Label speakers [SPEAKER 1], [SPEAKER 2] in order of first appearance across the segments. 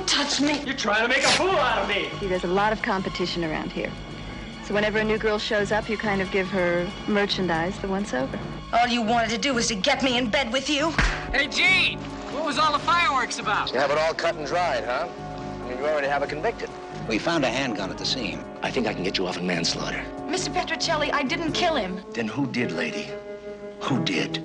[SPEAKER 1] Don't touch me.
[SPEAKER 2] You're trying to make a fool out of me.
[SPEAKER 3] See, there's a lot of competition around here. So whenever a new girl shows up, you kind of give her merchandise the once over.
[SPEAKER 1] All you wanted to do was to get me in bed with you.
[SPEAKER 2] Hey, Gene, what was all the fireworks about?
[SPEAKER 4] You have it all cut and dried, huh? You already have a convicted.
[SPEAKER 5] We found a handgun at the scene.
[SPEAKER 4] I think I can get you off on manslaughter.
[SPEAKER 1] Mr. Petrocelli, I didn't kill him.
[SPEAKER 4] Then who did, lady? Who did?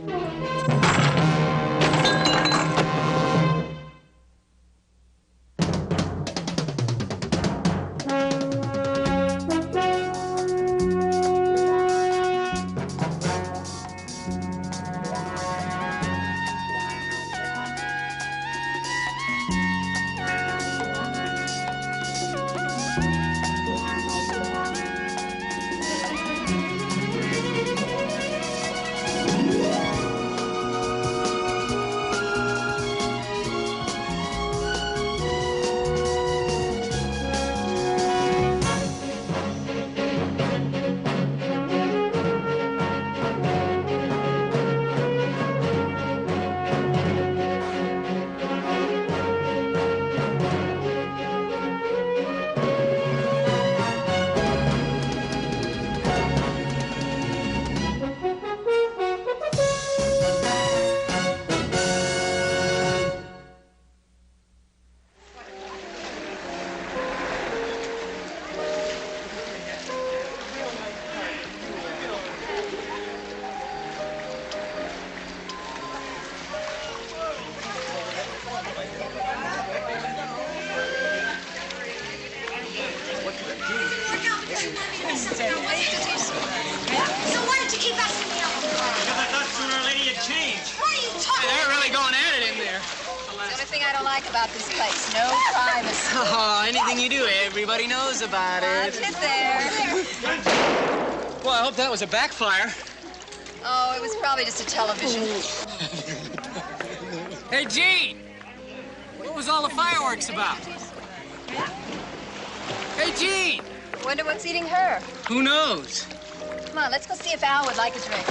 [SPEAKER 6] So why did you keep asking me out?
[SPEAKER 2] Because I thought sooner or later you'd change.
[SPEAKER 6] What are you talking
[SPEAKER 2] Hey, they're really going at it in there.
[SPEAKER 3] The only thing I don't like about this place, no privacy.
[SPEAKER 2] Oh, anything you do, everybody knows about it.
[SPEAKER 3] Sit there.
[SPEAKER 2] Well, I hope that was a backfire.
[SPEAKER 3] Oh, it was probably just a television.
[SPEAKER 2] Hey, Gene, what was all the fireworks about? Hey, Gene.
[SPEAKER 3] Wonder what's eating her.
[SPEAKER 2] Who knows?
[SPEAKER 3] Come on, let's go see if Al would like a drink.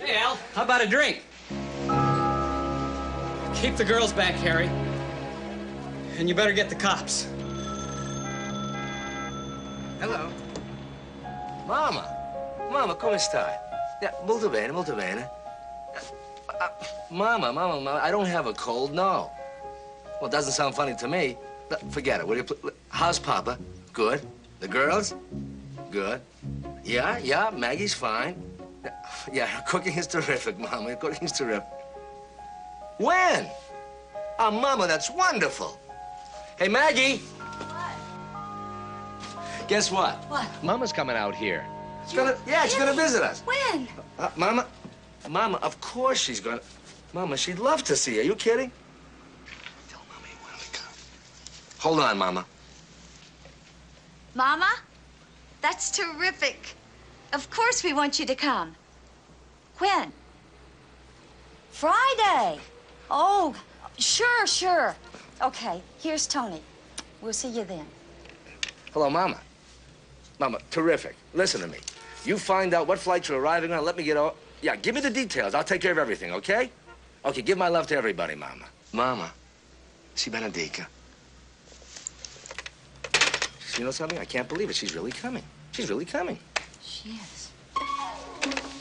[SPEAKER 2] Hey, Al, how about a drink? Keep the girls back, Harry. And you better get the cops.
[SPEAKER 4] Hello. Mama. Mama, come stai? Yeah, molto bene, molto bene. Mama, I don't have a cold, no. Well, it doesn't sound funny to me. Forget it. Will you how's Papa? Good. The girls? Good. Yeah, Maggie's fine. Yeah, cooking is terrific, Mama. Cooking is terrific. When? Oh, Mama, that's wonderful. Hey, Maggie.
[SPEAKER 6] What?
[SPEAKER 4] Guess what?
[SPEAKER 6] What?
[SPEAKER 4] Mama's coming out here. She's gonna visit us.
[SPEAKER 6] When?
[SPEAKER 4] Mama, of course she's gonna. Mama, she'd love to see you. Are you kidding? Tell Mama you want to come. Hold on, Mama.
[SPEAKER 6] Mama? That's terrific. Of course we want you to come. When? Friday. Oh, sure. Okay, here's Tony. We'll see you then.
[SPEAKER 4] Hello, Mama. Mama, terrific. Listen to me. You find out what flight you're arriving on. Let me get all. Yeah, give me the details. I'll take care of everything, okay? Okay, give my love to everybody, Mama. Mama, si benedica. You know something? I can't believe it. She's really coming. She's really coming.
[SPEAKER 6] She is.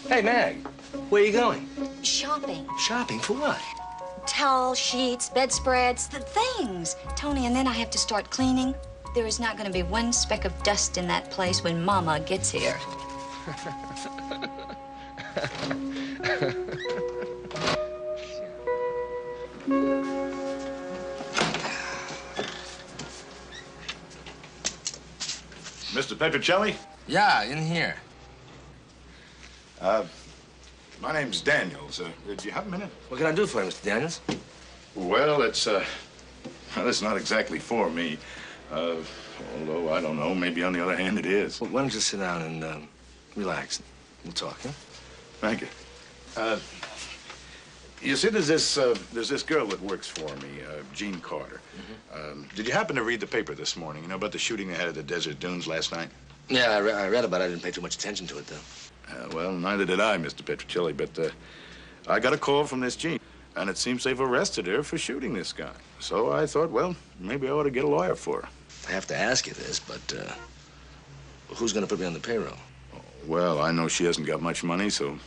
[SPEAKER 4] Hey, Mag, where are you going?
[SPEAKER 6] Shopping.
[SPEAKER 4] Shopping for what?
[SPEAKER 6] Towel sheets, bedspreads, the things. Tony, and then I have to start cleaning. There is not going to be one speck of dust in that place when Mama gets here.
[SPEAKER 7] Mr. Petrocelli?
[SPEAKER 4] Yeah, in here.
[SPEAKER 7] My name's Daniels. Do you have a minute?
[SPEAKER 4] What can I do for you, Mr. Daniels?
[SPEAKER 7] Well, it's not exactly for me. Although, I don't know, maybe on the other hand it is.
[SPEAKER 4] Well, why don't you sit down and relax? We'll talk, huh?
[SPEAKER 7] Thank you. You see, there's this girl that works for me, Jean Carter. Did you happen to read the paper this morning, you know, about the shooting they had at the Desert Dunes last night?
[SPEAKER 4] Yeah, I read about it. I didn't pay too much attention to it, though.
[SPEAKER 7] Well, neither did I, Mr. Petrocelli, but I got a call from this Jean, and it seems they've arrested her for shooting this guy. So I thought, well, maybe I ought to get a lawyer for her.
[SPEAKER 4] I have to ask you this, but who's going to put me on the payroll?
[SPEAKER 7] Well, I know she hasn't got much money, so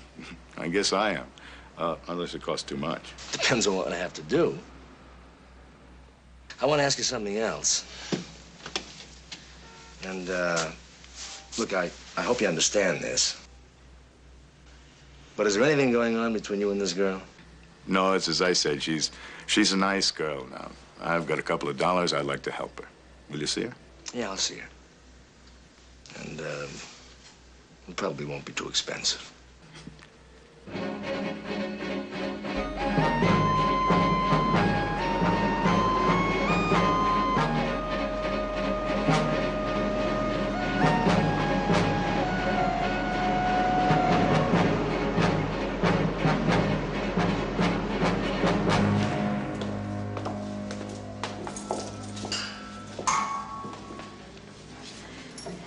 [SPEAKER 7] I guess I am. Unless it costs too much.
[SPEAKER 4] Depends on what I have to do. I want to ask you something else. And, look, I hope you understand this. But is there anything going on between you and this girl?
[SPEAKER 7] No, it's as I said. She's a nice girl now. I've got a couple of dollars. I'd like to help her. Will you see her?
[SPEAKER 4] Yeah, I'll see her. And, it probably won't be too expensive.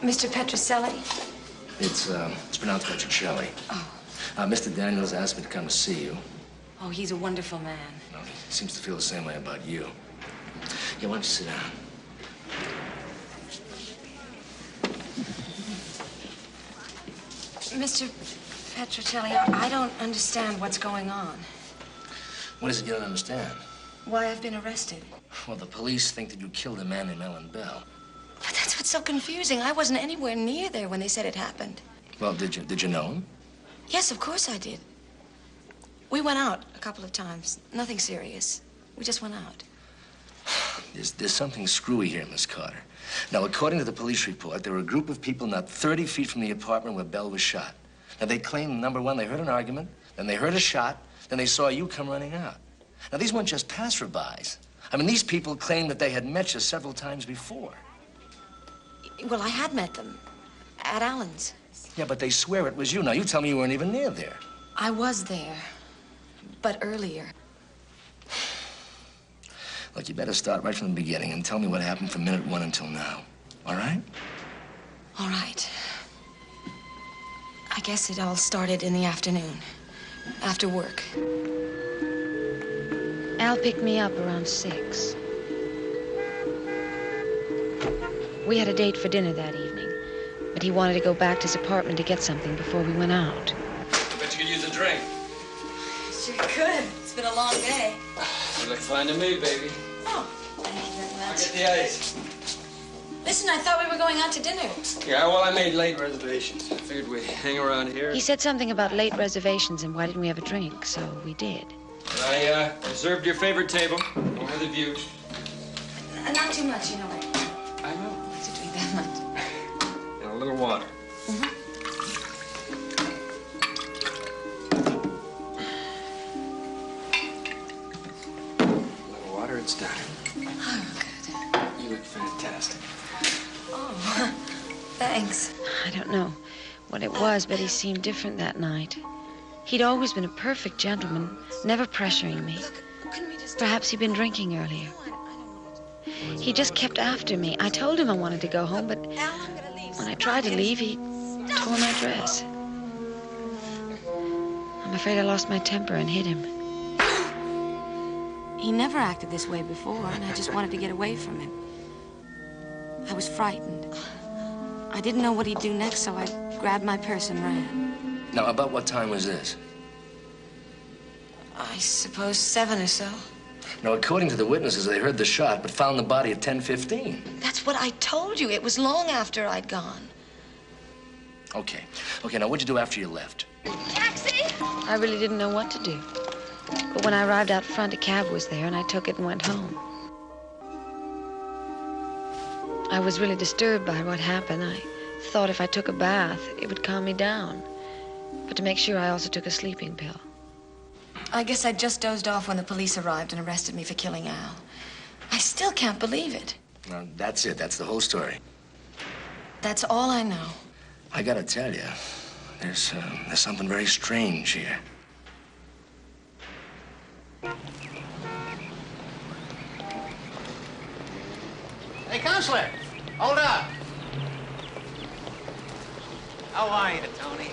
[SPEAKER 1] Mr. Petrocelli?
[SPEAKER 4] It's pronounced Petrocelli.
[SPEAKER 1] Oh.
[SPEAKER 4] Mr. Daniels asked me to come to see you.
[SPEAKER 1] Oh, he's a wonderful man.
[SPEAKER 4] Well, he seems to feel the same way about you. Yeah, why don't you sit down?
[SPEAKER 1] Mr. Petrocelli, I don't understand what's going on.
[SPEAKER 4] What is it you don't understand?
[SPEAKER 1] Why I've been arrested.
[SPEAKER 4] Well, the police think that you killed a man named Ellen Bell.
[SPEAKER 1] But that's what's so confusing. I wasn't anywhere near there when they said it happened.
[SPEAKER 4] Well, did you know him?
[SPEAKER 1] Yes, of course I did. We went out a couple of times. Nothing serious. We just went out.
[SPEAKER 4] There's something screwy here, Miss Carter. Now, according to the police report, there were a group of people not 30 feet from the apartment where Bell was shot. Now, they claim, number one, they heard an argument, then they heard a shot, then they saw you come running out. Now, these weren't just passerbys. I mean, these people claim that they had met you several times before.
[SPEAKER 1] Well, I had met them at Allen's.
[SPEAKER 4] Yeah, but they swear it was you. Now, you tell me you weren't even near there.
[SPEAKER 1] I was there, but earlier.
[SPEAKER 4] Look, you better start right from the beginning and tell me what happened from minute one until now. All right?
[SPEAKER 1] All right. I guess it all started in the afternoon, after work.
[SPEAKER 8] Al picked me up around 6. We had a date for dinner that evening, but he wanted to go back to his apartment to get something before we went out.
[SPEAKER 2] I bet you could use a drink.
[SPEAKER 1] Sure could. It's been a long day.
[SPEAKER 2] You look fine to me, baby.
[SPEAKER 1] Oh, thank you very
[SPEAKER 2] I'll
[SPEAKER 1] much.
[SPEAKER 2] get the ice.
[SPEAKER 1] Listen, I thought we were going out to dinner.
[SPEAKER 2] Yeah, well, I made late reservations. I figured we'd hang around here.
[SPEAKER 8] He said something about late reservations and why didn't we have a drink, so we did.
[SPEAKER 2] I reserved your favorite table over the view.
[SPEAKER 1] Not too much, you know.
[SPEAKER 2] I know.
[SPEAKER 1] I like to drink that much.
[SPEAKER 2] And a little water. A little water, it's done.
[SPEAKER 1] Oh, good.
[SPEAKER 2] You look fantastic.
[SPEAKER 1] Oh, thanks.
[SPEAKER 8] I don't know what it was, but he seemed different that night. He'd always been a perfect gentleman, never pressuring me.
[SPEAKER 1] Couldn't we just...
[SPEAKER 8] Perhaps he'd been drinking earlier. He just kept after me. I told him I wanted to go home, but when I tried to leave, he tore my dress. I'm afraid I lost my temper and hit him.
[SPEAKER 1] He never acted this way before, and I just wanted to get away from him. I was frightened. I didn't know what he'd do next, so I grabbed my purse and ran.
[SPEAKER 4] Now, about what time was this?
[SPEAKER 1] I suppose 7 or so.
[SPEAKER 4] Now, according to the witnesses, they heard the shot, but found the body at 10:15.
[SPEAKER 1] That's what I told you. It was long after I'd gone.
[SPEAKER 4] Okay. Okay, now what'd you do after you left?
[SPEAKER 1] Taxi!
[SPEAKER 8] I really didn't know what to do. But when I arrived out front, a cab was there, and I took it and went home. I was really disturbed by what happened. I thought if I took a bath, it would calm me down. But to make sure, I also took a sleeping pill.
[SPEAKER 1] I guess I just dozed off when the police arrived and arrested me for killing Al. I still can't believe it.
[SPEAKER 4] Now, that's it. That's the whole story.
[SPEAKER 1] That's all I know.
[SPEAKER 4] I gotta tell you, there's something very strange here.
[SPEAKER 5] Hey, Counselor, hold up. How are you, Tony?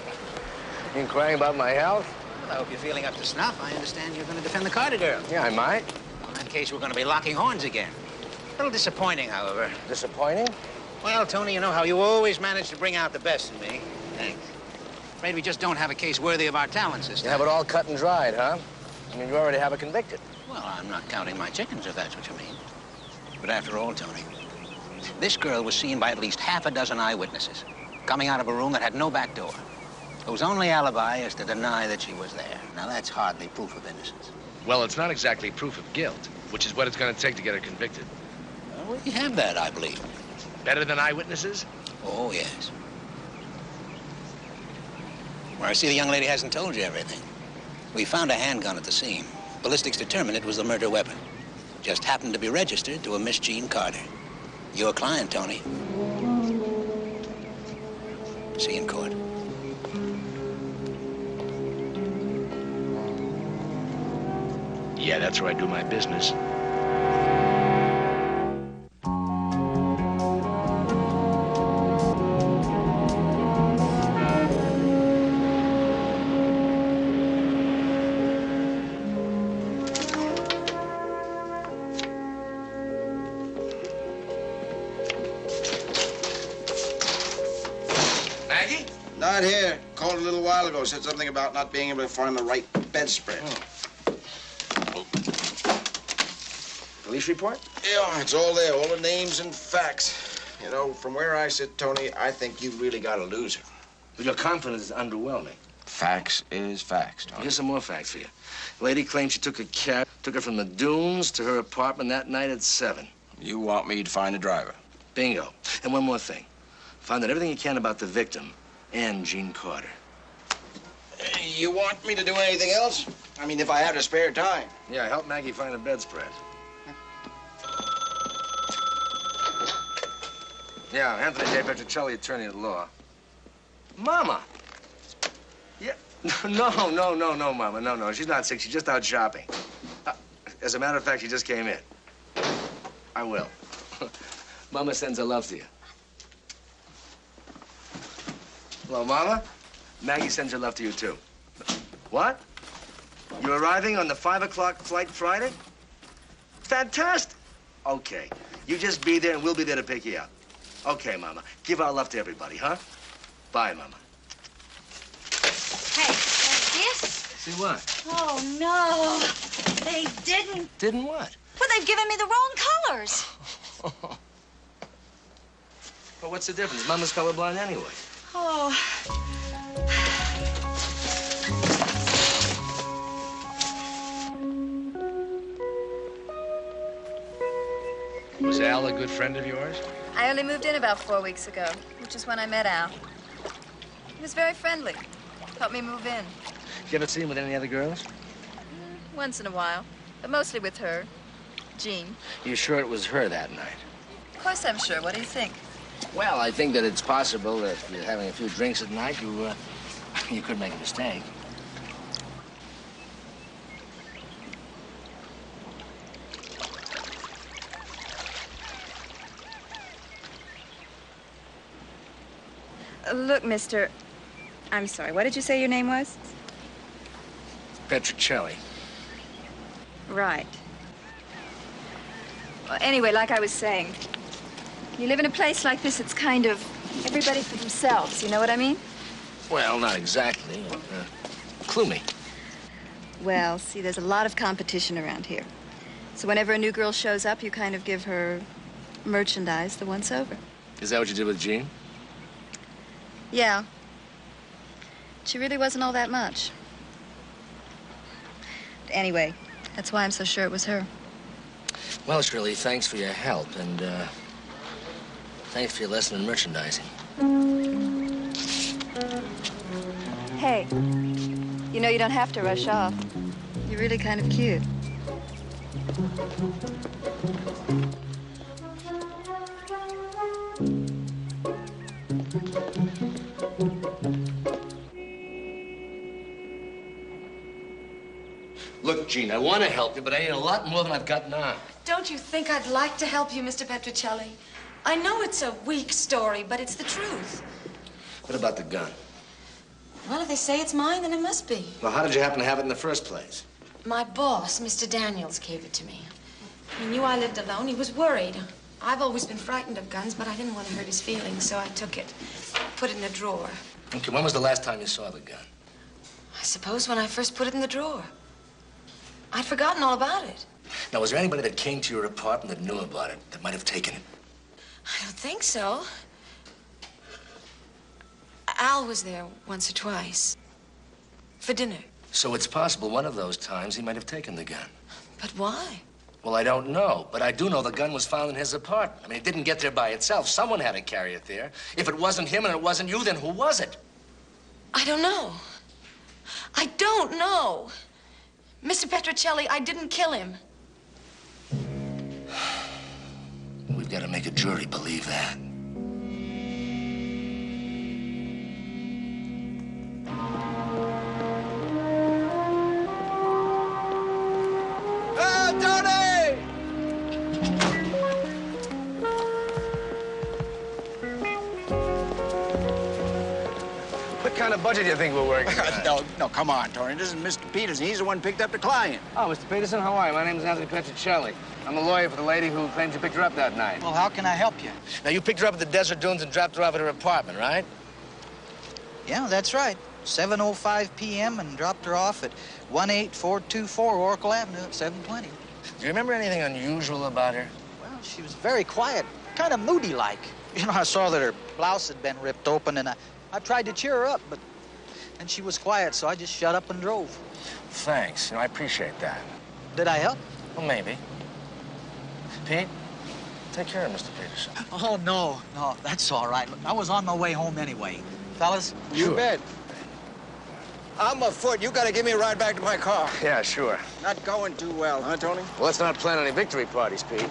[SPEAKER 4] You inquiring about my health?
[SPEAKER 5] Well, I hope you're feeling up to snuff. I understand you're going to defend the Carter girl.
[SPEAKER 4] Yeah, I might.
[SPEAKER 5] Well, in case we're going to be locking horns again. A little disappointing, however.
[SPEAKER 4] Disappointing?
[SPEAKER 5] Well, Tony, you know how you always manage to bring out the best in me. Thanks. Afraid we just don't have a case worthy of our talents this time.
[SPEAKER 4] You have it all cut and dried, huh? I mean, you already have it convicted.
[SPEAKER 5] Well, I'm not counting my chickens, if that's what you mean. But after all, Tony, this girl was seen by at least half a dozen eyewitnesses coming out of a room that had no back door, whose only alibi is to deny that she was there. Now, that's hardly proof of innocence.
[SPEAKER 4] Well, it's not exactly proof of guilt, which is what it's going to take to get her convicted.
[SPEAKER 5] Well, we have that, I believe.
[SPEAKER 4] Better than eyewitnesses?
[SPEAKER 5] Oh, yes. Well, I see the young lady hasn't told you everything. We found a handgun at the scene. Ballistics determined it was the murder weapon. Just happened to be registered to a Miss Jean Carter. Your client, Tony. See you in court.
[SPEAKER 4] Yeah, that's where I do my business. Maggie?
[SPEAKER 9] Not here. Called a little while ago. Said something about not being able to find the right bedspread.
[SPEAKER 4] Police report?
[SPEAKER 9] Yeah, it's all there. All the names and facts. You know, from where I sit, Tony, I think you've really got a loser.
[SPEAKER 4] But your confidence is underwhelming.
[SPEAKER 9] Facts is facts, Tony.
[SPEAKER 4] Here's some more facts for you. The lady claims she took a cab, took her from the dunes to her apartment that night at 7.
[SPEAKER 9] You want me to find a driver?
[SPEAKER 4] Bingo. And one more thing. Find out everything you can about the victim and Jean Carter.
[SPEAKER 9] You want me to do anything else? I mean, if I had a spare time.
[SPEAKER 4] Yeah, help Maggie find a bedspread. Yeah, Anthony J. Petrocelli, attorney at law. Mama! Yeah, no, Mama, no. She's not sick. She's just out shopping. As a matter of fact, she just came in. I will. Mama sends her love to you. Hello, Mama. Maggie sends her love to you, too. What? You're arriving on the 5 o'clock flight Friday? Fantastic. Okay. You just be there, and we'll be there to pick you up. Okay, Mama. Give our love to everybody, huh? Bye, Mama.
[SPEAKER 6] Hey, this?
[SPEAKER 4] See what?
[SPEAKER 6] Oh, no. They didn't.
[SPEAKER 4] Didn't what?
[SPEAKER 6] Well, they've given me the wrong colors.
[SPEAKER 4] Well, what's the difference? Mama's colorblind anyway.
[SPEAKER 6] Oh.
[SPEAKER 4] Was Al a good friend of yours?
[SPEAKER 3] I only moved in about 4 weeks ago, which is when I met Al. He was very friendly. Helped me move in.
[SPEAKER 4] You ever see him with any other girls?
[SPEAKER 3] Once in a while, but mostly with her, Jean.
[SPEAKER 4] You sure it was her that night?
[SPEAKER 3] Of course I'm sure. What do you think?
[SPEAKER 4] Well, I think that it's possible that if you're having a few drinks at night, you could make a mistake.
[SPEAKER 3] Look, mister, I'm sorry. What did you say your name was?
[SPEAKER 4] Petrocelli.
[SPEAKER 3] Right. Well, anyway, like I was saying, you live in a place like this, it's kind of everybody for themselves, you know what I mean?
[SPEAKER 4] Well, not exactly. Clue me.
[SPEAKER 3] Well, see, there's a lot of competition around here. So whenever a new girl shows up, you kind of give her merchandise the once over.
[SPEAKER 4] Is that what you did with Jean?
[SPEAKER 3] Yeah. She really wasn't all that much. But anyway, that's why I'm so sure it was her.
[SPEAKER 4] Well, Shirley, thanks for your help, and thanks for your lesson in merchandising.
[SPEAKER 3] Hey, you know you don't have to rush off. You're really kind of cute.
[SPEAKER 4] Look, Jean, I want to help you, but I need a lot more than I've got now.
[SPEAKER 1] Don't you think I'd like to help you, Mr. Petrocelli? I know it's a weak story, but it's the truth.
[SPEAKER 4] What about the gun?
[SPEAKER 1] Well, if they say it's mine, then it must be.
[SPEAKER 4] Well, how did you happen to have it in the first place?
[SPEAKER 1] My boss, Mr. Daniels, gave it to me. He knew I lived alone. He was worried. I've always been frightened of guns, but I didn't want to hurt his feelings, so I took it, put it in a drawer.
[SPEAKER 4] Okay, when was the last time you saw the gun?
[SPEAKER 1] I suppose when I first put it in the drawer. I'd forgotten all about it.
[SPEAKER 4] Now, was there anybody that came to your apartment that knew about it, that might have taken it?
[SPEAKER 1] I don't think so. Al was there once or twice. For dinner.
[SPEAKER 4] So it's possible one of those times he might have taken the gun.
[SPEAKER 1] But why?
[SPEAKER 4] Well, I don't know, but I do know the gun was found in his apartment. I mean, it didn't get there by itself. Someone had to carry it there. If it wasn't him and it wasn't you, then who was it?
[SPEAKER 1] I don't know. I don't know. Mr. Petrocelli, I didn't kill him.
[SPEAKER 4] We've got to make a jury believe that. What kind of budget do you think we're working on?
[SPEAKER 9] No, come on, Tony. This is Mr. Peterson. He's the one who picked up the client.
[SPEAKER 4] Oh, Mr. Peterson, how are you? My name is Anthony Petrocelli. I'm a lawyer for the lady who claims you picked her up that night.
[SPEAKER 5] Well, how can I help you?
[SPEAKER 4] Now, you picked her up at the desert dunes and dropped her off at her apartment, right?
[SPEAKER 10] Yeah, that's right. 7:05 p.m. and dropped her off at 18424 Oracle Avenue at 7:20.
[SPEAKER 4] Do you remember anything unusual about her?
[SPEAKER 10] Well, she was very quiet, kind of moody-like. You know, I saw that her blouse had been ripped open, and I tried to cheer her up, and she was quiet, so I just shut up and drove.
[SPEAKER 4] Thanks. You know, I appreciate that.
[SPEAKER 10] Did I help?
[SPEAKER 4] Well, maybe. Pete, take care of Mr. Peterson.
[SPEAKER 10] Oh, no, that's all right. Look, I was on my way home anyway. Fellas?
[SPEAKER 9] You bet. I'm afoot. You gotta give me a ride back to my car.
[SPEAKER 4] Yeah, sure.
[SPEAKER 9] Not going too well, huh, Tony?
[SPEAKER 4] Well, let's not plan any victory parties, Pete.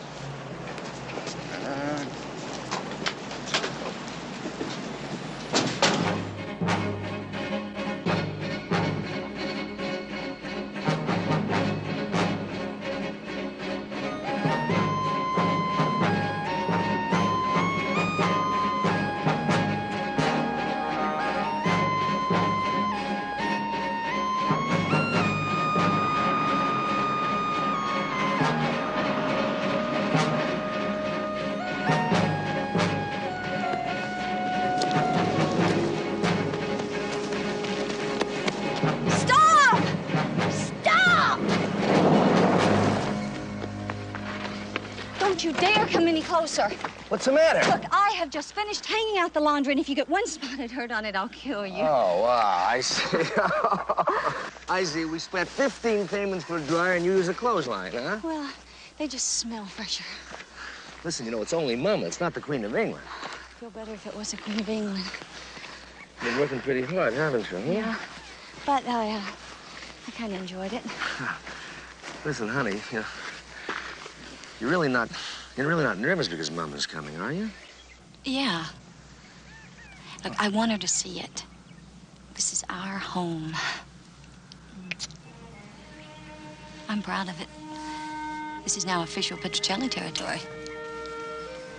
[SPEAKER 6] Don't you dare come any closer.
[SPEAKER 4] What's the matter?
[SPEAKER 6] Look, I have just finished hanging out the laundry, and if you get one spotted hurt on it, I'll kill you.
[SPEAKER 4] Oh, wow, I see. I see. We spent 15 payments for a dryer and you use a clothesline, huh?
[SPEAKER 6] Well, they just smell fresher.
[SPEAKER 4] Listen, you know, it's only Mama. It's not the Queen of England.
[SPEAKER 6] I'd feel better if it was the Queen of England.
[SPEAKER 4] You've been working pretty hard, haven't you? Huh?
[SPEAKER 6] Yeah, but I kind of enjoyed it.
[SPEAKER 4] Listen, honey, you're really not nervous because Mama's coming, are you?
[SPEAKER 6] Yeah. Look, I want her to see it. This is our home. I'm proud of it. This is now official Petrocelli territory.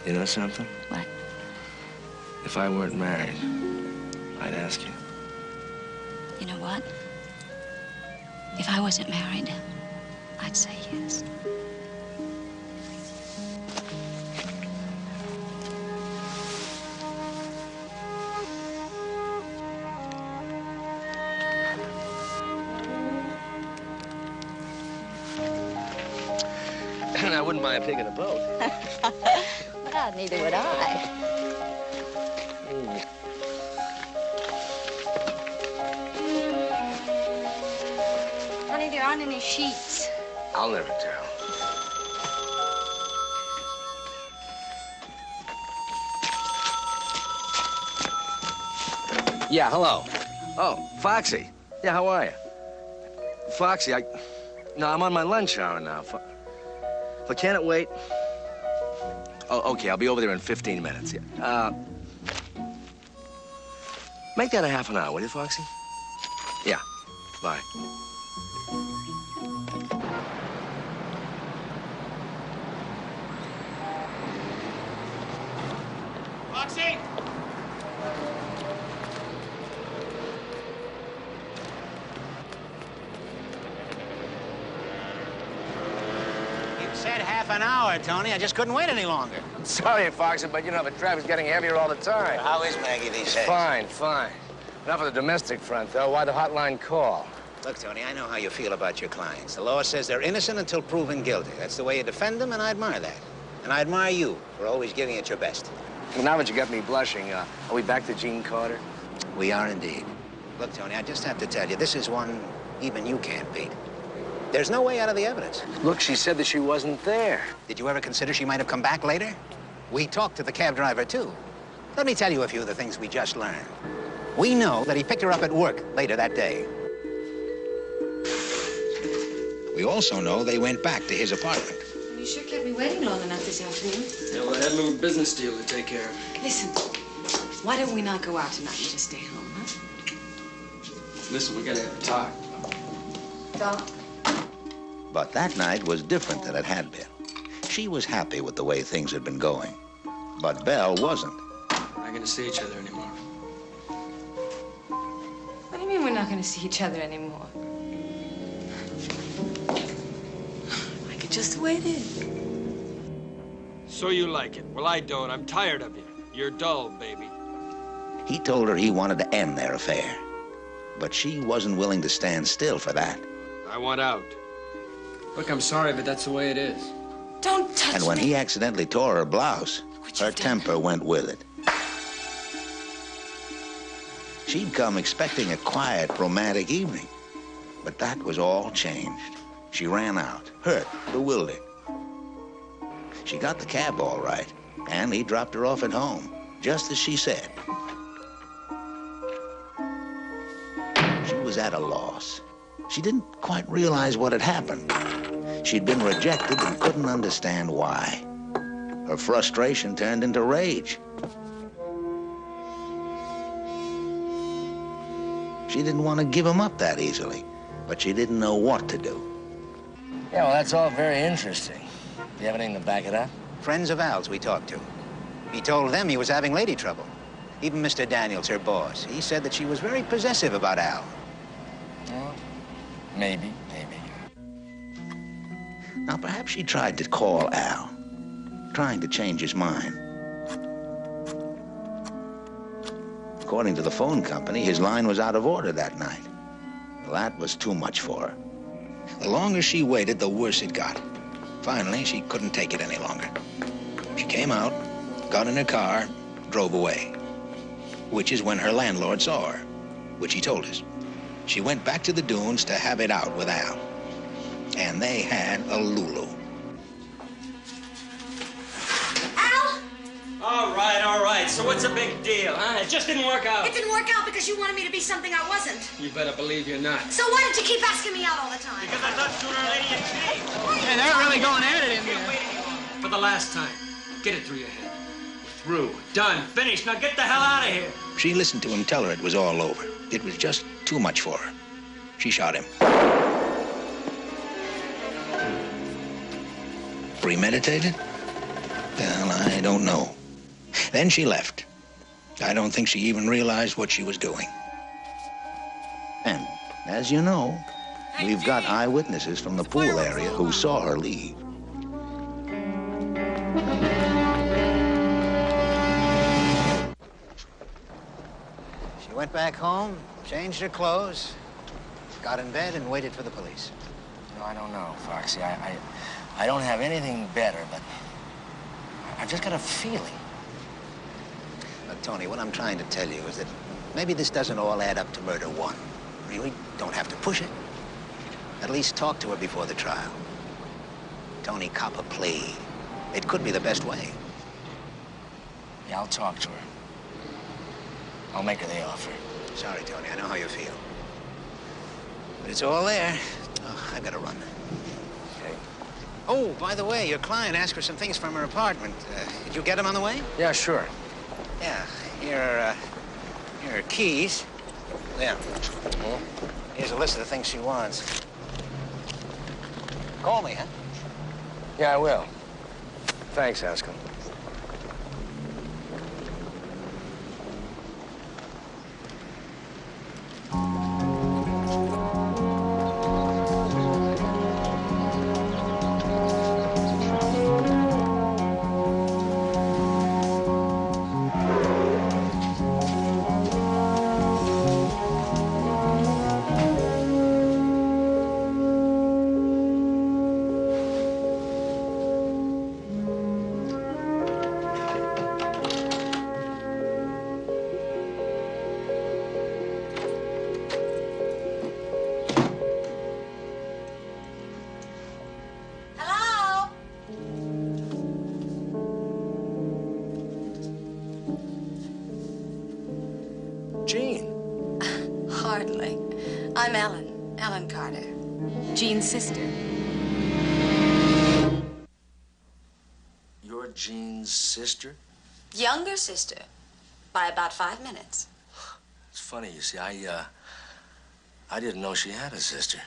[SPEAKER 4] You know something?
[SPEAKER 6] What?
[SPEAKER 4] If I weren't married, I'd ask you.
[SPEAKER 6] You know what? If I wasn't married, I'd say yes.
[SPEAKER 4] I wouldn't mind taking a boat.
[SPEAKER 6] Well, neither would I. Honey, there aren't any sheets.
[SPEAKER 4] I'll never tell. Yeah, hello. Oh, Foxy. Yeah, how are you? Foxy, No, I'm on my lunch hour now. But can it wait? Oh, okay, I'll be over there in 15 minutes. Yeah. Make that a half an hour, will you, Foxy? Yeah. Bye.
[SPEAKER 2] Foxy!
[SPEAKER 5] said half an hour, Tony. I just couldn't wait any longer.
[SPEAKER 4] Sorry, Foxy, but you know, the traffic's getting heavier all the time.
[SPEAKER 5] How is Maggie these days?
[SPEAKER 4] Fine, fine. Enough of the domestic front, though. Why the hotline call?
[SPEAKER 5] Look, Tony, I know how you feel about your clients. The law says they're innocent until proven guilty. That's the way you defend them, and I admire that. And I admire you for always giving it your best.
[SPEAKER 4] Well, now that you got me blushing, are we back to Gene Carter?
[SPEAKER 5] We are indeed. Look, Tony, I just have to tell you, this is one even you can't beat. There's no way out of the evidence.
[SPEAKER 4] Look, she said that she wasn't there.
[SPEAKER 5] Did you ever consider she might have come back later? We talked to the cab driver, too. Let me tell you a few of the things we just learned. We know that he picked her up at work later that day. We also know they went back to his apartment.
[SPEAKER 1] You sure kept me waiting long enough this afternoon.
[SPEAKER 2] Yeah, well, I had a little business deal to take care of.
[SPEAKER 1] Listen, why don't we not go out tonight and just stay home, huh?
[SPEAKER 2] Listen, we gotta have a talk.
[SPEAKER 1] Talk?
[SPEAKER 5] But that night was different than it had been. She was happy with the way things had been going. But Belle wasn't.
[SPEAKER 2] We're not gonna see each other anymore.
[SPEAKER 1] What do you mean we're not going to see each other anymore? Like it just the way it is.
[SPEAKER 11] So you like it. Well, I don't. I'm tired of you. You're dull, baby.
[SPEAKER 5] He told her he wanted to end their affair. But she wasn't willing to stand still for that.
[SPEAKER 11] I want out.
[SPEAKER 2] Look, I'm sorry, but that's the way it is.
[SPEAKER 1] Don't touch me.
[SPEAKER 5] And when he accidentally tore her blouse, her temper went with it. She'd come expecting a quiet, romantic evening. But that was all changed. She ran out, hurt, bewildered. She got the cab all right, and he dropped her off at home, just as she said. She was at a loss. She didn't quite realize what had happened. She'd been rejected and couldn't understand why. Her frustration turned into rage. She didn't want to give him up that easily, but she didn't know what to do.
[SPEAKER 4] Yeah, well, that's all very interesting. You have anything to back it up?
[SPEAKER 5] Friends of Al's we talked to. He told them he was having lady trouble. Even Mr. Daniels, her boss, he said that she was very possessive about Al.
[SPEAKER 4] Well, maybe.
[SPEAKER 5] Now, perhaps she tried to call Al, trying to change his mind. According to the phone company, his line was out of order that night. Well, that was too much for her. The longer she waited, the worse it got. Finally, she couldn't take it any longer. She came out, got in her car, drove away. Which is when her landlord saw her, which he told us. She went back to the dunes to have it out with Al. And they had a Lulu.
[SPEAKER 11] All right. So what's the big deal, huh? It just didn't work out.
[SPEAKER 1] It didn't work out because you wanted me to be something I wasn't.
[SPEAKER 11] You better believe you're not.
[SPEAKER 1] So why did you keep asking me out all the time?
[SPEAKER 11] Because I thought sooner or later you'd change.
[SPEAKER 2] Hey, they're really going at it in there.
[SPEAKER 11] For the last time, get it through your head. We're through. Done. Finished. Now get the hell out of here.
[SPEAKER 5] She listened to him tell her it was all over. It was just too much for her. She shot him. Premeditated? Well, I don't know. Then she left. I don't think she even realized what she was doing. And, as you know, we've got eyewitnesses from the pool area who saw her leave. She went back home, changed her clothes, got in bed, and waited for the police.
[SPEAKER 4] No, I don't know, Foxy. I don't have anything better, but I've just got a feeling.
[SPEAKER 5] Look, Tony, what I'm trying to tell you is that maybe this doesn't all add up to murder one. I mean, we don't have to push it. At least talk to her before the trial. Tony, cop a plea. It could be the best way.
[SPEAKER 4] Yeah, I'll talk to her. I'll make her the offer.
[SPEAKER 5] Sorry, Tony, I know how you feel. But it's all there. Oh, I gotta run.
[SPEAKER 4] Okay.
[SPEAKER 5] Oh, by the way, your client asked for some things from her apartment. Did you get them on the way?
[SPEAKER 4] Yeah, sure.
[SPEAKER 5] Yeah, here are her keys. There. Here's a list of the things she wants. Call me, huh?
[SPEAKER 4] Yeah, I will. Thanks, Haskell.
[SPEAKER 1] Hardly. I'm Ellen Carter, Jean's sister.
[SPEAKER 4] You're Jean's sister?
[SPEAKER 1] Younger sister, by about 5 minutes.
[SPEAKER 4] It's funny, you see, I didn't know she had a sister.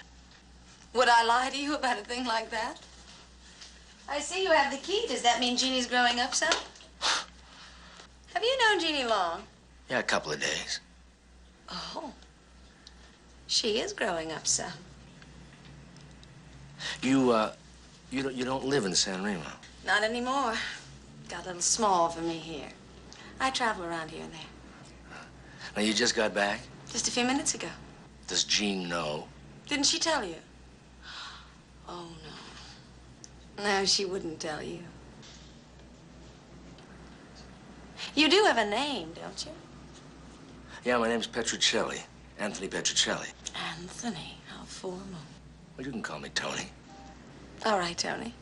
[SPEAKER 1] Would I lie to you about a thing like that? I see you have the key. Does that mean Jeannie's growing up some? Have you known Jeannie long?
[SPEAKER 4] Yeah, a couple of days.
[SPEAKER 1] Oh. She is growing up some.
[SPEAKER 4] You don't live in San Remo?
[SPEAKER 1] Not anymore. Got a little small for me here. I travel around here and there.
[SPEAKER 4] Now, you just got back?
[SPEAKER 1] Just a few minutes ago.
[SPEAKER 4] Does Jean know?
[SPEAKER 1] Didn't she tell you? Oh, no. No, she wouldn't tell you. You do have a name, don't you?
[SPEAKER 4] Yeah, my name's Petrocelli. Anthony Petrocelli.
[SPEAKER 1] Anthony, how formal.
[SPEAKER 4] Well, you can call me Tony.
[SPEAKER 1] All right, Tony.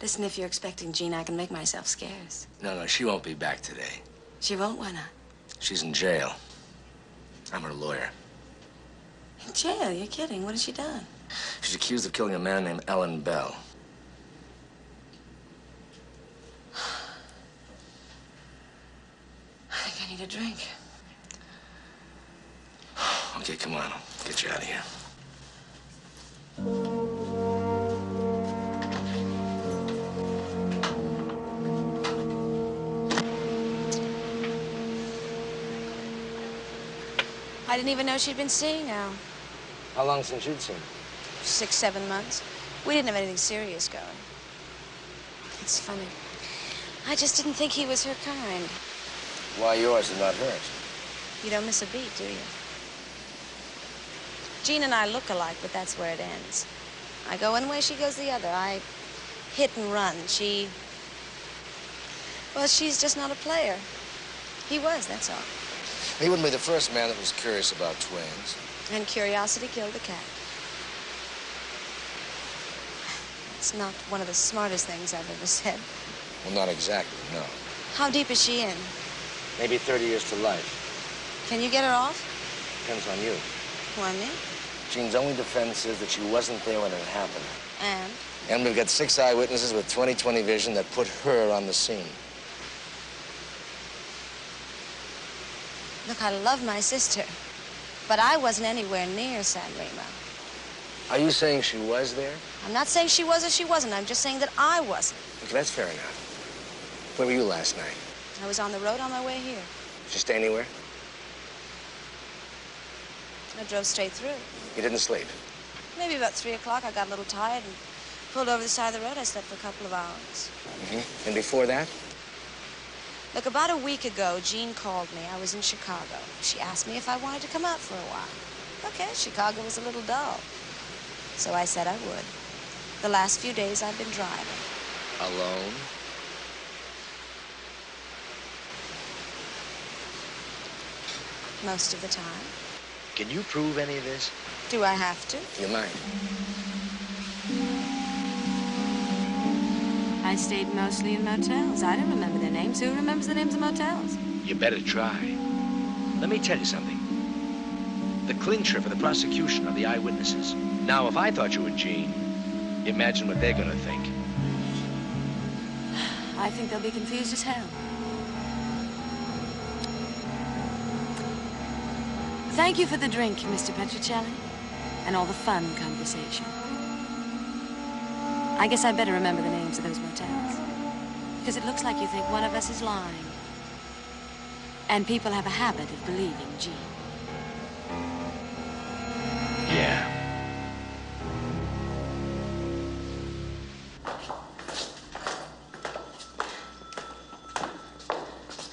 [SPEAKER 1] Listen, if you're expecting Jean, I can make myself scarce.
[SPEAKER 4] No, she won't be back today.
[SPEAKER 1] She won't? Why not?
[SPEAKER 4] She's in jail. I'm her lawyer.
[SPEAKER 1] In jail? You're kidding. What has she done?
[SPEAKER 4] She's accused of killing a man named Alan Bell.
[SPEAKER 1] I think I need a drink.
[SPEAKER 4] Okay, come on. I'll get you out of here.
[SPEAKER 1] I didn't even know she'd been seeing her.
[SPEAKER 4] How long since you'd seen her?
[SPEAKER 1] 6, 7 months. We didn't have anything serious going. It's funny. I just didn't think he was her kind.
[SPEAKER 4] Why yours and not hers?
[SPEAKER 1] You don't miss a beat, do you? Jean and I look alike, but that's where it ends. I go one way, she goes the other. I hit and run. Well, she's just not a player. He was, that's all.
[SPEAKER 4] He wouldn't be the first man that was curious about twins.
[SPEAKER 1] And curiosity killed the cat. It's not one of the smartest things I've ever said.
[SPEAKER 4] Well, not exactly, no.
[SPEAKER 1] How deep is she in?
[SPEAKER 4] Maybe 30 years to life.
[SPEAKER 1] Can you get her off?
[SPEAKER 4] Depends on you.
[SPEAKER 1] Why me?
[SPEAKER 4] Jean's only defense is that she wasn't there when it happened.
[SPEAKER 1] And?
[SPEAKER 4] And we've got 6 eyewitnesses with 20/20 vision that put her on the scene.
[SPEAKER 1] Look, I love my sister, but I wasn't anywhere near San Remo.
[SPEAKER 4] Are you saying she was there?
[SPEAKER 1] I'm not saying she was or she wasn't. I'm just saying that I wasn't.
[SPEAKER 4] Okay, that's fair enough. Where were you last night?
[SPEAKER 1] I was on the road on my way here.
[SPEAKER 4] Did you stay anywhere?
[SPEAKER 1] I drove straight through.
[SPEAKER 4] You didn't sleep?
[SPEAKER 1] Maybe about 3 o'clock, I got a little tired and pulled over the side of the road. I slept for a couple of hours.
[SPEAKER 4] Mm-hmm. And before that?
[SPEAKER 1] Look, about a week ago, Jean called me. I was in Chicago. She asked me if I wanted to come out for a while. Okay, Chicago was a little dull. So I said I would. The last few days I've been driving.
[SPEAKER 4] Alone?
[SPEAKER 1] Most of the time.
[SPEAKER 4] Can you prove any of this?
[SPEAKER 1] Do I have to?
[SPEAKER 4] You might.
[SPEAKER 1] I stayed mostly in motels. I don't remember their names. Who remembers the names of motels?
[SPEAKER 12] You better try. Let me tell you something. The clincher for the prosecution are the eyewitnesses. Now, if I thought you were Jean, imagine what they're gonna think.
[SPEAKER 1] I think they'll be confused as hell. Thank you for the drink, Mr. Petrocelli, and all the fun conversation. I guess I better remember the names of those motels, because it looks like you think one of us is lying. And people have a habit of believing Jean.
[SPEAKER 12] Yeah.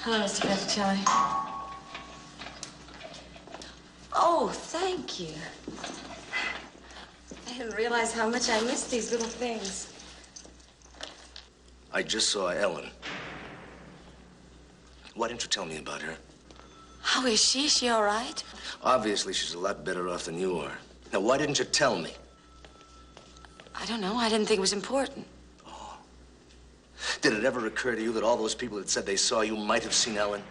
[SPEAKER 1] Hello, Mr. Petrocelli. Oh, thank you. I didn't realize how much I missed these little things.
[SPEAKER 4] I just saw Ellen. Why didn't you tell me about her?
[SPEAKER 1] How is she? Is she all right?
[SPEAKER 4] Obviously, she's a lot better off than you are. Now, why didn't you tell me?
[SPEAKER 1] I don't know. I didn't think it was important.
[SPEAKER 4] Oh. Did it ever occur to you that all those people that said they saw you might have seen Ellen?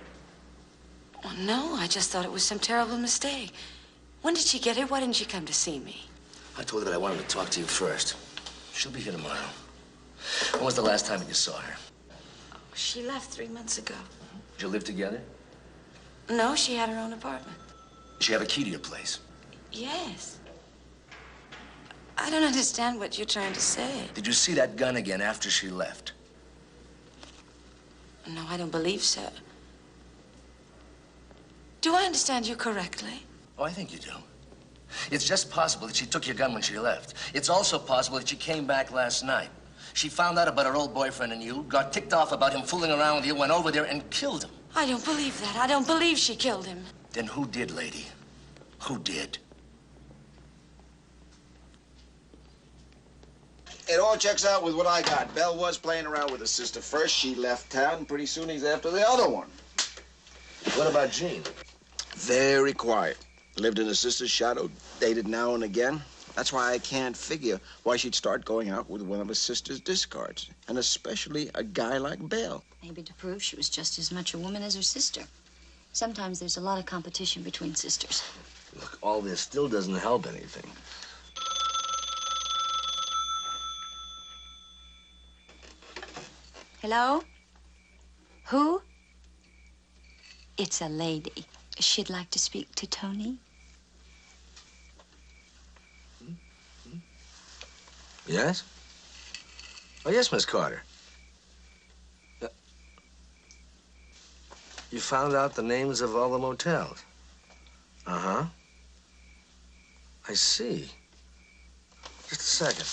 [SPEAKER 1] Oh, no, I just thought it was some terrible mistake. When did she get here? Why didn't she come to see me?
[SPEAKER 4] I told her that I wanted to talk to you first. She'll be here tomorrow. When was the last time that you saw her?
[SPEAKER 1] Oh, she left 3 months ago.
[SPEAKER 4] Did you live together?
[SPEAKER 1] No, she had her own apartment.
[SPEAKER 4] Did she have a key to your place?
[SPEAKER 1] Yes. I don't understand what you're trying to say.
[SPEAKER 4] Did you see that gun again after she left?
[SPEAKER 1] No, I don't believe so. Do I understand you correctly?
[SPEAKER 4] Oh, I think you do. It's just possible that she took your gun when she left. It's also possible that she came back last night. She found out about her old boyfriend and you, got ticked off about him fooling around with you, went over there and killed him.
[SPEAKER 1] I don't believe that. I don't believe she killed him.
[SPEAKER 4] Then who did, lady? Who did?
[SPEAKER 9] It all checks out with what I got. Belle was playing around with her sister first. She left town, and pretty soon he's after the other one.
[SPEAKER 4] What about Jean?
[SPEAKER 9] Very quiet. Lived in her sister's shadow, dated now and again. That's why I can't figure why she'd start going out with one of her sister's discards, and especially a guy like Belle.
[SPEAKER 6] Maybe to prove she was just as much a woman as her sister. Sometimes there's a lot of competition between sisters.
[SPEAKER 4] Look, all this still doesn't help anything.
[SPEAKER 6] Hello? Who? It's a lady. She'd like to speak to Tony.
[SPEAKER 4] Yes? Oh, yes, Miss Carter. You found out the names of all the motels? Uh-huh. I see. Just a second.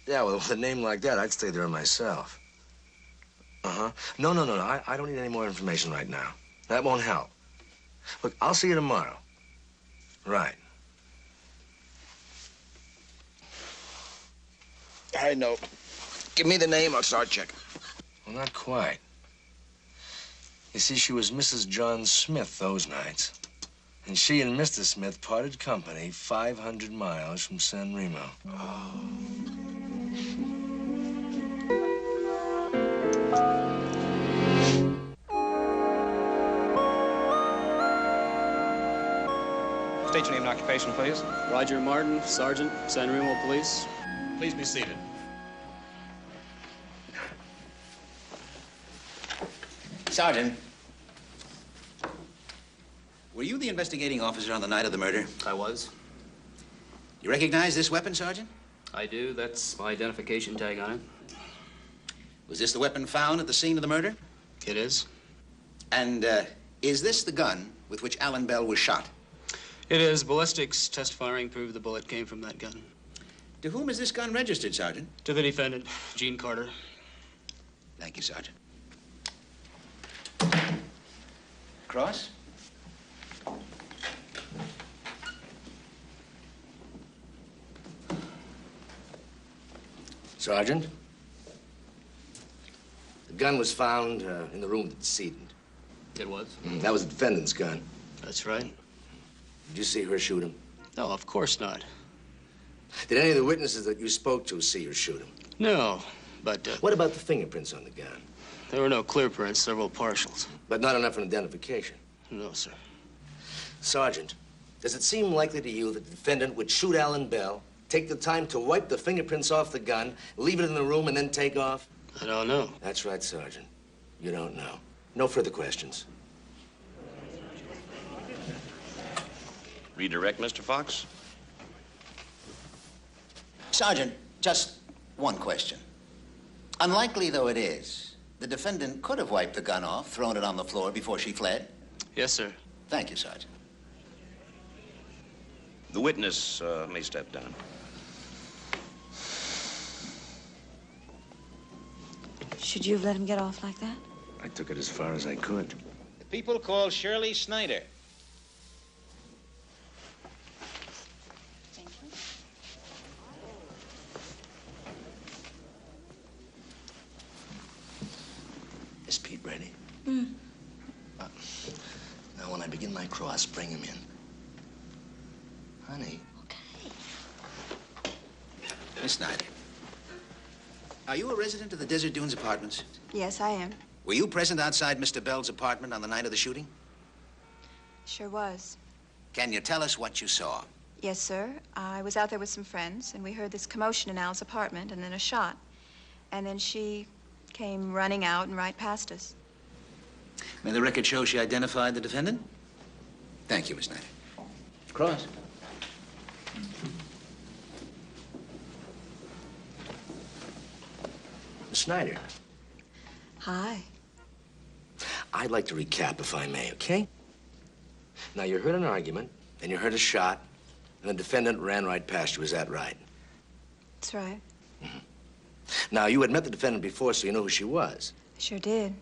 [SPEAKER 4] Yeah, well, with a name like that, I'd stay there myself. Uh-huh. No. I don't need any more information right now. That won't help. Look, I'll see you tomorrow. Right.
[SPEAKER 9] I know. Give me the name, I'll start checking.
[SPEAKER 4] Well, not quite. You see, she was Mrs. John Smith those nights. And she and Mr. Smith parted company 500 miles from San Remo. Oh.
[SPEAKER 11] State your name and occupation, please.
[SPEAKER 2] Roger Martin, Sergeant, San Remo Police.
[SPEAKER 11] Please be seated.
[SPEAKER 5] Sergeant, were you the investigating officer on the night of the murder?
[SPEAKER 2] I was.
[SPEAKER 5] You recognize this weapon, Sergeant?
[SPEAKER 2] I do. That's my identification tag on it.
[SPEAKER 5] Was this the weapon found at the scene of the murder?
[SPEAKER 2] It is.
[SPEAKER 5] And is this the gun with which Alan Bell was shot?
[SPEAKER 2] It is. Ballistics test firing proved the bullet came from that gun.
[SPEAKER 5] To whom is this gun registered, Sergeant?
[SPEAKER 2] To the defendant, Jean Carter.
[SPEAKER 5] Thank you, Sergeant. Cross?
[SPEAKER 4] Sergeant, the gun was found in the room of the decedent.
[SPEAKER 2] It was?
[SPEAKER 4] That was the defendant's gun.
[SPEAKER 2] That's right.
[SPEAKER 4] Did you see her shoot him?
[SPEAKER 2] No, of course not.
[SPEAKER 4] Did any of the witnesses that you spoke to see her shoot him?
[SPEAKER 2] No, but...
[SPEAKER 4] What about the fingerprints on the gun?
[SPEAKER 2] There were no clear prints, several partials.
[SPEAKER 4] But not enough for an identification?
[SPEAKER 2] No, sir.
[SPEAKER 4] Sergeant, does it seem likely to you that the defendant would shoot Alan Bell, take the time to wipe the fingerprints off the gun, leave it in the room, and then take off?
[SPEAKER 2] I don't know.
[SPEAKER 4] That's right, Sergeant. You don't know. No further questions.
[SPEAKER 13] Redirect, Mr. Fox?
[SPEAKER 5] Sergeant, just one question. Unlikely though it is, the defendant could have wiped the gun off, thrown it on the floor before she fled.
[SPEAKER 2] Yes, sir.
[SPEAKER 5] Thank you, Sergeant.
[SPEAKER 13] The witness may step down.
[SPEAKER 1] Should you have let him get off like that?
[SPEAKER 4] I took it as far as I could.
[SPEAKER 5] The people called Shirley Snyder.
[SPEAKER 4] Is Pete ready?
[SPEAKER 1] Hmm.
[SPEAKER 4] Now, when I begin my cross, bring him in. Honey.
[SPEAKER 1] Okay.
[SPEAKER 5] Miss Snyder, are you a resident of the Desert Dunes Apartments?
[SPEAKER 3] Yes, I am.
[SPEAKER 5] Were you present outside Mr. Bell's apartment on the night of the shooting?
[SPEAKER 3] Sure was.
[SPEAKER 5] Can you tell us what you saw?
[SPEAKER 3] Yes, sir. I was out there with some friends, and we heard this commotion in Al's apartment, and then a shot. And then she came running out and right past us.
[SPEAKER 5] May the record show she identified the defendant? Thank you, Miss Snyder. Cross.
[SPEAKER 4] Miss Snyder,
[SPEAKER 3] Hi.
[SPEAKER 4] I'd like to recap, if I may, okay? Now, you heard an argument, then you heard a shot, and the defendant ran right past you. Is that right?
[SPEAKER 3] That's right.
[SPEAKER 4] Now, you had met the defendant before, so you know who she was.
[SPEAKER 3] I sure did.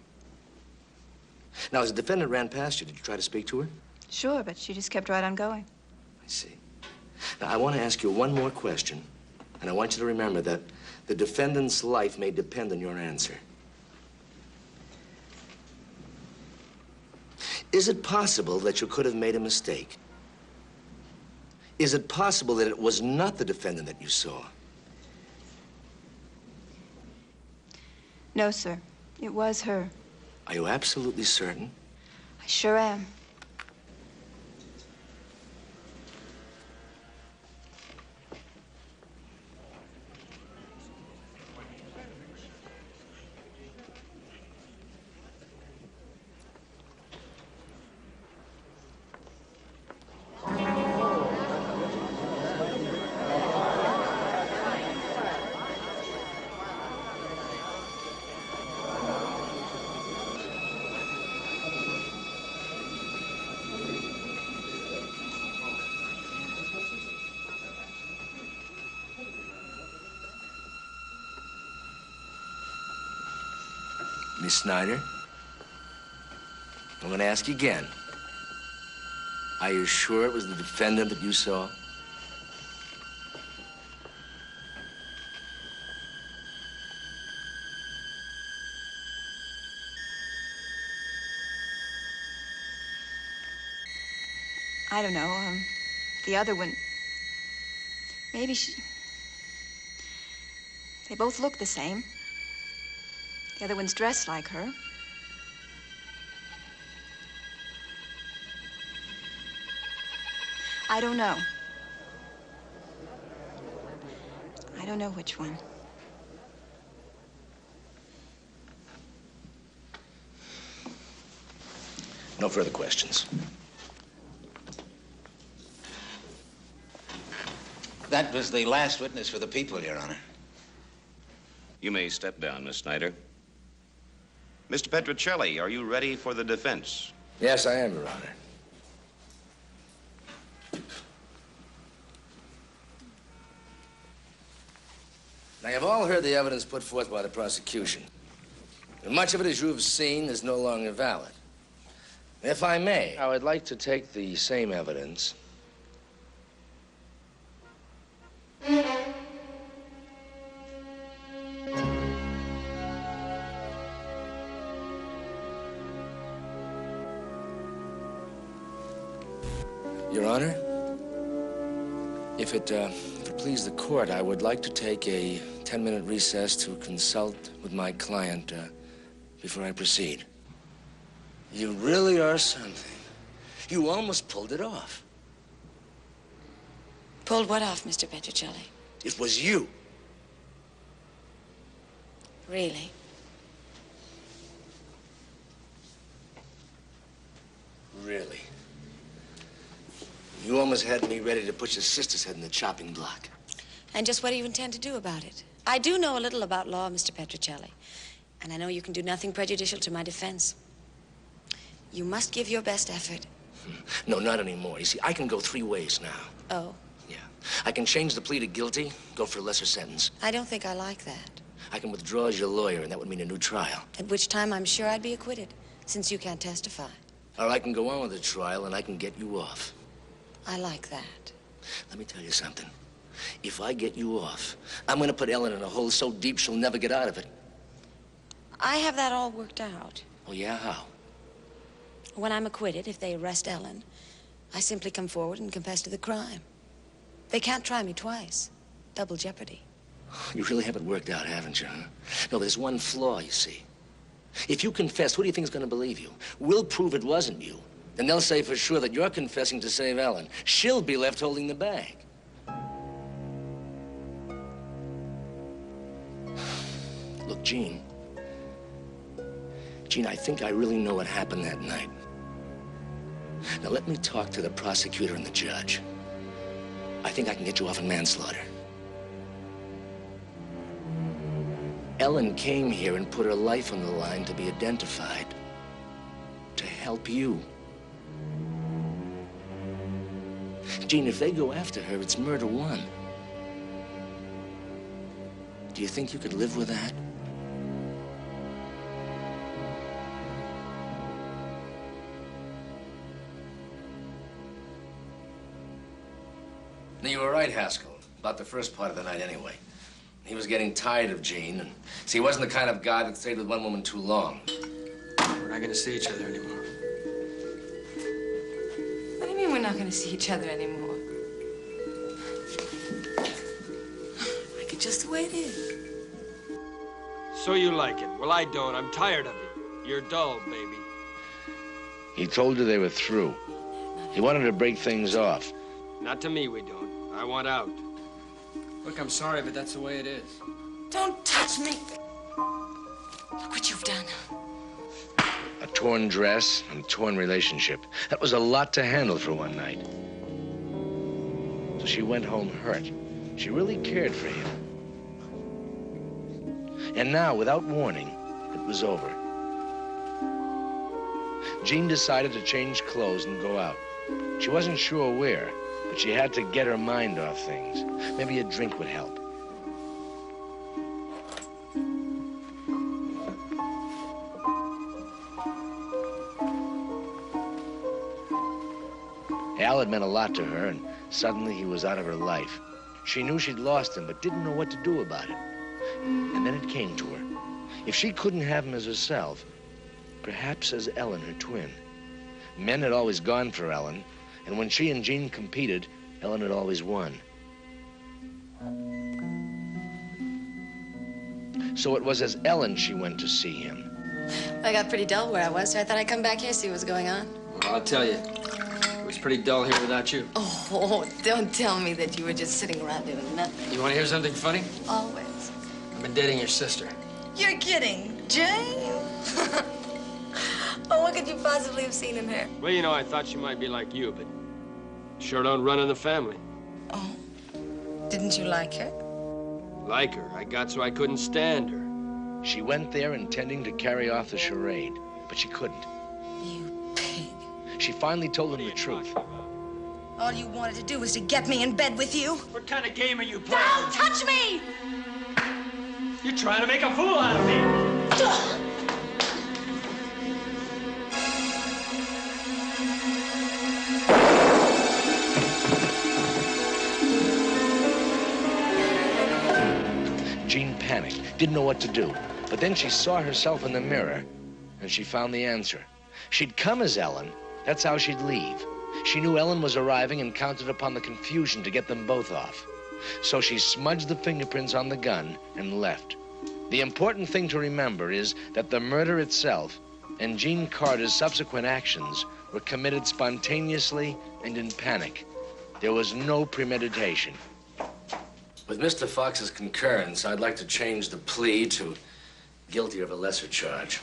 [SPEAKER 4] Now, as the defendant ran past you, did you try to speak to her?
[SPEAKER 3] Sure, but she just kept right on going.
[SPEAKER 4] I see. Now, I want to ask you one more question, and I want you to remember that the defendant's life may depend on your answer. Is it possible that you could have made a mistake? Is it possible that it was not the defendant that you saw?
[SPEAKER 3] No, sir. It was her.
[SPEAKER 4] Are you absolutely certain?
[SPEAKER 3] I sure am.
[SPEAKER 4] Miss Snyder, I'm going to ask you again. Are you sure it was the defendant that you saw?
[SPEAKER 3] I don't know. The other one. Maybe she. They both look the same. The other one's dressed like her. I don't know. I don't know which one.
[SPEAKER 4] No further questions.
[SPEAKER 5] That was the last witness for the people, Your Honor.
[SPEAKER 13] You may step down, Miss Snyder. Mr. Petrocelli, are you ready for the defense?
[SPEAKER 4] Yes, I am, Your Honor. Now, you've all heard the evidence put forth by the prosecution. And much of it, as you've seen, is no longer valid. If I may, I would like to take the same evidence Your Honor, if it please the court, I would like to take a 10-minute recess to consult with my client before I proceed. You really are something. You almost pulled it off.
[SPEAKER 1] Pulled what off, Mr. Petrocelli?
[SPEAKER 4] It was you.
[SPEAKER 1] Really?
[SPEAKER 4] Really. You almost had me ready to put your sister's head in the chopping block.
[SPEAKER 1] And just what do you intend to do about it? I do know a little about law, Mr. Petrocelli. And I know you can do nothing prejudicial to my defense. You must give your best effort.
[SPEAKER 4] No, not anymore. You see, I can go 3 ways now.
[SPEAKER 1] Oh?
[SPEAKER 4] Yeah. I can change the plea to guilty, go for a lesser sentence.
[SPEAKER 1] I don't think I like that.
[SPEAKER 4] I can withdraw as your lawyer, and that would mean a new trial.
[SPEAKER 1] At which time I'm sure I'd be acquitted, since you can't testify.
[SPEAKER 4] Or I can go on with the trial, and I can get you off.
[SPEAKER 1] I like that.
[SPEAKER 4] Let me tell you something. If I get you off, I'm going to put Ellen in a hole so deep she'll never get out of it.
[SPEAKER 1] I have that all worked out.
[SPEAKER 4] Oh, yeah? How?
[SPEAKER 1] When I'm acquitted, if they arrest Ellen, I simply come forward and confess to the crime. They can't try me twice. Double jeopardy.
[SPEAKER 4] You really have it worked out, haven't you, huh? No, there's one flaw, you see. If you confess, who do you think is going to believe you? We'll prove it wasn't you. Then they'll say for sure that you're confessing to save Ellen. She'll be left holding the bag. Look, Gene. Gene, I think I really know what happened that night. Now, let me talk to the prosecutor and the judge. I think I can get you off on manslaughter. Ellen came here and put her life on the line to be identified. To help you. Gene, if they go after her, it's murder one. Do you think you could live with that? Now, you were right, Haskell, about the first part of the night anyway. He was getting tired of Jean, and see, he wasn't the kind of guy that stayed with one woman too long.
[SPEAKER 11] We're not gonna see each other anymore.
[SPEAKER 1] What do you mean we're not gonna see each other anymore? Like it just the way it is.
[SPEAKER 11] So you like it. Well, I don't. I'm tired of it. You're dull, baby.
[SPEAKER 4] He told her they were through. He wanted to break things off.
[SPEAKER 11] Not to me, we don't. I want out. Look, I'm sorry, but that's the way it is.
[SPEAKER 1] Don't touch me. Look what you've done.
[SPEAKER 4] A torn dress and a torn relationship. That was a lot to handle for one night. So she went home hurt. She really cared for him. And now, without warning, it was over. Jean decided to change clothes and go out. She wasn't sure where, but she had to get her mind off things. Maybe a drink would help. Al had meant a lot to her, and suddenly he was out of her life. She knew she'd lost him, but didn't know what to do about it. And then it came to her. If she couldn't have him as herself, perhaps as Ellen, her twin. Men had always gone for Ellen, and when she and Jean competed, Ellen had always won. So it was as Ellen she went to see him.
[SPEAKER 1] I got pretty dull where I was, so I thought I'd come back here, see what's going on.
[SPEAKER 11] Well, I'll tell you. It was pretty dull here without you.
[SPEAKER 1] Oh, don't tell me that you were just sitting around doing nothing.
[SPEAKER 11] You want to hear something funny?
[SPEAKER 1] Always.
[SPEAKER 11] I've been dating your sister.
[SPEAKER 1] You're kidding. Jane? Oh, what could you possibly have seen in her?
[SPEAKER 11] Well, you know, I thought she might be like you, but sure don't run in the family.
[SPEAKER 1] Oh, didn't you like her?
[SPEAKER 11] Like her. I got so I couldn't stand her.
[SPEAKER 4] She went there intending to carry off the charade, but she couldn't.
[SPEAKER 1] You pig.
[SPEAKER 4] She finally told him the truth.
[SPEAKER 1] All you wanted to do was to get me in bed with you.
[SPEAKER 11] What kind of game are you playing?
[SPEAKER 1] Don't touch me!
[SPEAKER 11] You're trying to make a fool out of me.
[SPEAKER 4] Jean panicked, didn't know what to do. But then she saw herself in the mirror, and she found the answer. She'd come as Ellen. That's how she'd leave. She knew Ellen was arriving and counted upon the confusion to get them both off. So she smudged the fingerprints on the gun and left. The important thing to remember is that the murder itself and Jean Carter's subsequent actions were committed spontaneously and in panic. There was no premeditation. With Mr. Fox's concurrence, I'd like to change the plea to guilty of a lesser charge.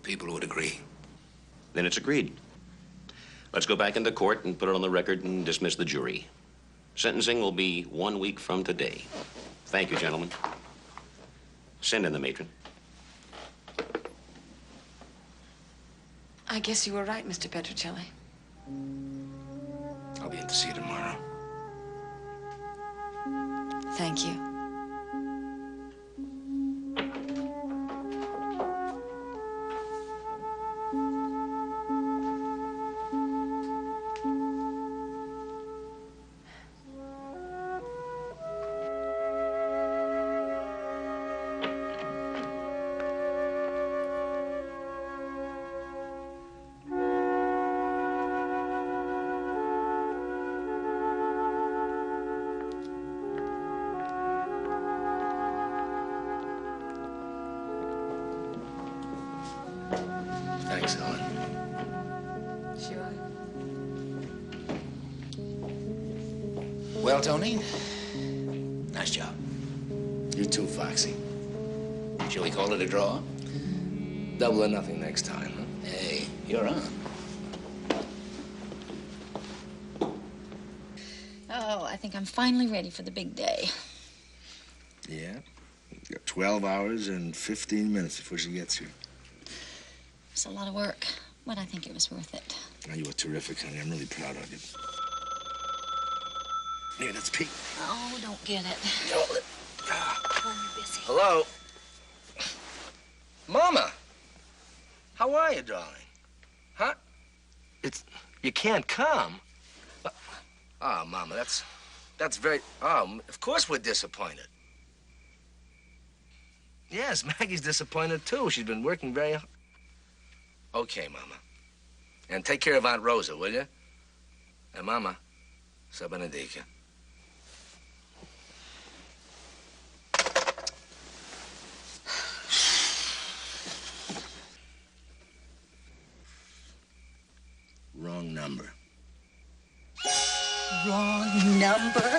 [SPEAKER 4] People would agree.
[SPEAKER 13] Then it's agreed. Let's go back into court and put it on the record and dismiss the jury. Sentencing will be 1 week from today. Thank you, gentlemen. Send in the matron.
[SPEAKER 1] I guess you were right, Mr. Petrocelli.
[SPEAKER 4] I'll be in to see you tomorrow.
[SPEAKER 1] Thank you.
[SPEAKER 4] Thanks, Helen.
[SPEAKER 1] Sure.
[SPEAKER 5] Well, Tony, nice job.
[SPEAKER 4] You too, Foxy.
[SPEAKER 5] Shall we call it a draw?
[SPEAKER 4] Double or nothing next time, huh?
[SPEAKER 5] Hey, you're on.
[SPEAKER 6] Oh, I think I'm finally ready for the big day.
[SPEAKER 4] Yeah. You've got 12 hours and 15 minutes before she gets here.
[SPEAKER 6] It's a lot of work, but I think it was worth it.
[SPEAKER 4] Oh, you were terrific, honey. I'm really proud of you. Here, that's Pete.
[SPEAKER 6] Oh, don't get it.
[SPEAKER 4] Hold it.
[SPEAKER 6] Oh, you're busy.
[SPEAKER 4] Hello? Mama! How are you, darling? Huh? You can't come? Oh, Mama, that's very... Oh, of course we're disappointed. Yes, Maggie's disappointed, too. She's been working very hard. Okay, Mama. And take care of Aunt Rosa, will you? And Mama, sa benedica. Wrong number.
[SPEAKER 6] Wrong number?